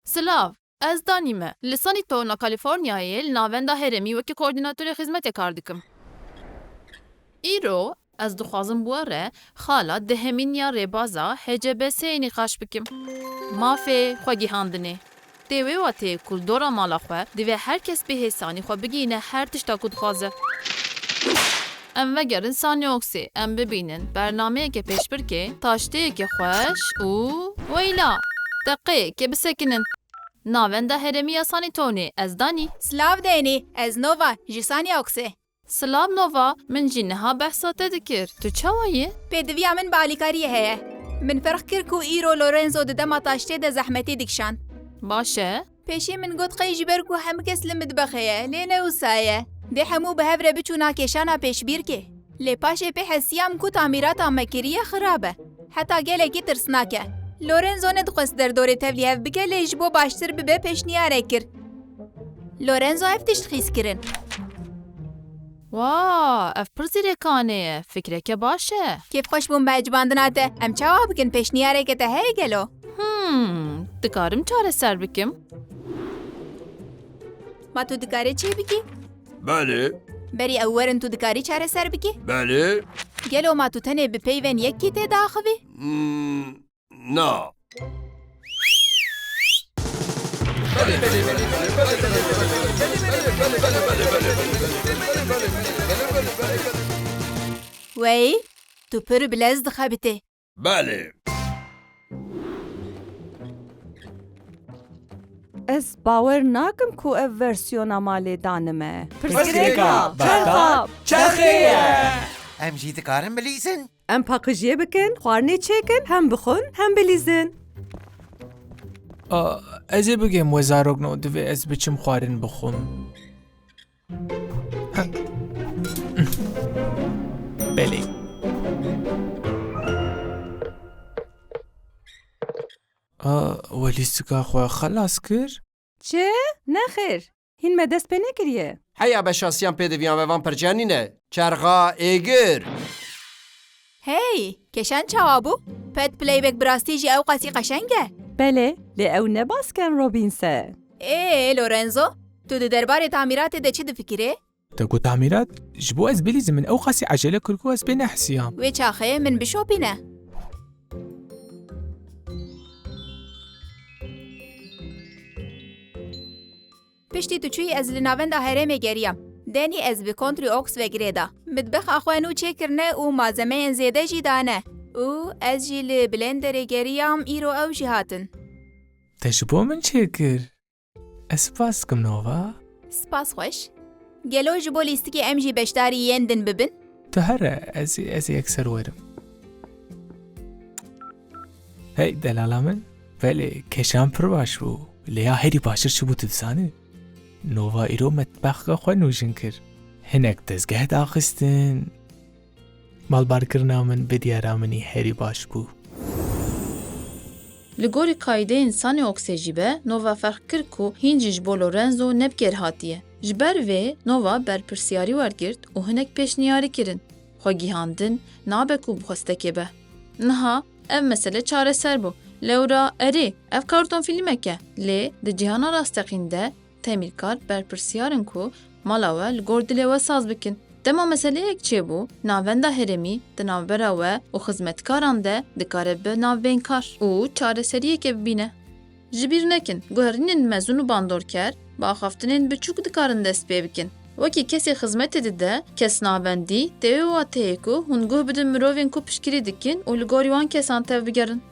Silav, ez danî me. Li Sanîtona Kalîforniyayê li navenda herêmî wekî koordînatorê xizmetê kar dikim. Îro ez dixwazim bu re xala dehemîniya rêbaza HCBS'yê nîqaş bikim. Mafê xwegîhandinê. Tê wê watê kuldora mala xwe divê herkes bê hêsanî xwe bigîne her tişta ku dixwaze. Em vegerin Sanyoksê, em bibînin bernameyeke pêşbirkê, taşteyekê xweş û weyla. Deqeyekê bisekinin. Navenda herêmiya Sanîtonê ez danî. Slav denê, ez Nova ji Sanyoksê. Silav Nova, min jî niha behsa te dikir. Tu çawa yî? Pêdiviya min balîkariyê heye. Min ferq kir ku îro Lorenzo di dema taştê de zehmetê dikişand. Baş e? Pêşî min got qey ji ber ku hemkes li midbexê ye, lê ne wisa ye. Dê hemû bi hev re biçûna kêşana pêşbîrkê. Lê paşê pê hesiyam ku tamîrata me kiriye xirab e. Heta gelekî tirsnak e. Lorenzo nedixwest derdorê tevlî hev bike lê ji bo baştir bibe pêşniyarek kir. Lorenzo ev tişt xîzkirin. Wa, ev pir zîrekane ye. Fikreke baş e. Kêfxweş bûn be civandina te. Em çawa bikin pêşniyareke te heye gelo? Dikarim çareser bikim. Ma tu dikarî çê bikî? بله Berî ew werin tu dikarî çareser bikî? بله Gelo ma tu tenê bi peyvên yekî tê daxivî? نه Wey, tu pir bilez dixebitî. بله Ez bawer nakim ku ev versiyona malê danime. Pirsgirêka, berxab, çerxê. Em jî dikarin bilîzin? Em paqijiyê bikin, xwarinê çêkin, hem bixwin, hem bilîzin. Ez ê bigêm wezarokno divê ez biçim xwarin bixwim. Belê. We lîstika xwe xelas kir? Çi? Nexêr. Hîn me dest pê nekiriye. Heya beşasiyan pêdiviyan vevan percanîne. Çerxa êgir. Hey, kêşan çawa bû? Pet playback bi rastî jî ew qasî qeşeng e? Belê, lê ew ne basken Robinse. Lorenzo, tu di derbarê tamîratê de çi difikirî? Te got tamîrat? Ji bo ez bilîzim min ew qasî ecele kir ku ez pê nehsiyam. Wê çaxeyê min bişopîne. Piştî tu çûyî ez li navenda herêmê geriyam. Denî ez bi kontrî oks vegirê da. Midbexa xwe nû çêkirine û malzemeyên zêde jî dane. û ez jî li blenderê geriyam îro ew jî hatin. Te ji bo min çê kir? Ez spas dikim Nova. Spas xweş. Gelo ji bo lîstikê em jî beşdarî yên din bibin? Tu here ez yekser werim. Hey delala min. Belê kêşan pir baş bû. Lêya herî başir çi bû tu dizanî? Nova îro metbexa xwe nûjin kir. Hinek dezgeh daxistin. Malbarkirina min bi diyara minî herî baş bû. Li gorî kaydeyên Sanyoksê jî be Nova ferq kir ku hîn jî ji bo Lorenzo neb gerhatiye. Ji ber vê Nova berpirsiyarî wergirt û hinek pêşniyarî kirin. Xwegîhandin nabe ku bixwestekê be. Niha ev mesele çareser bû. Lewra erê ev karton fîlmek e. Lê di cîhana rasteqîn de temîrkar berpirsiyarin ku mala we li gor dilê we saz bikin. Dema meseleyek çêbû, navenda herêmî di navbera we û xizmetkaran de dikare bibe navbênkar û çareseriyekê bibîne. Ji bîr nekin, guherînên mezûn û bandorker, bi axaftinên biçûk dikarin dest pê bikin. Wekî kesê xizmetê dide, kesnavendî, tê wê wateyê ku hûn guh bidin mirovên ku piştgirî dikin û li gorî wan kesan tev bigerin.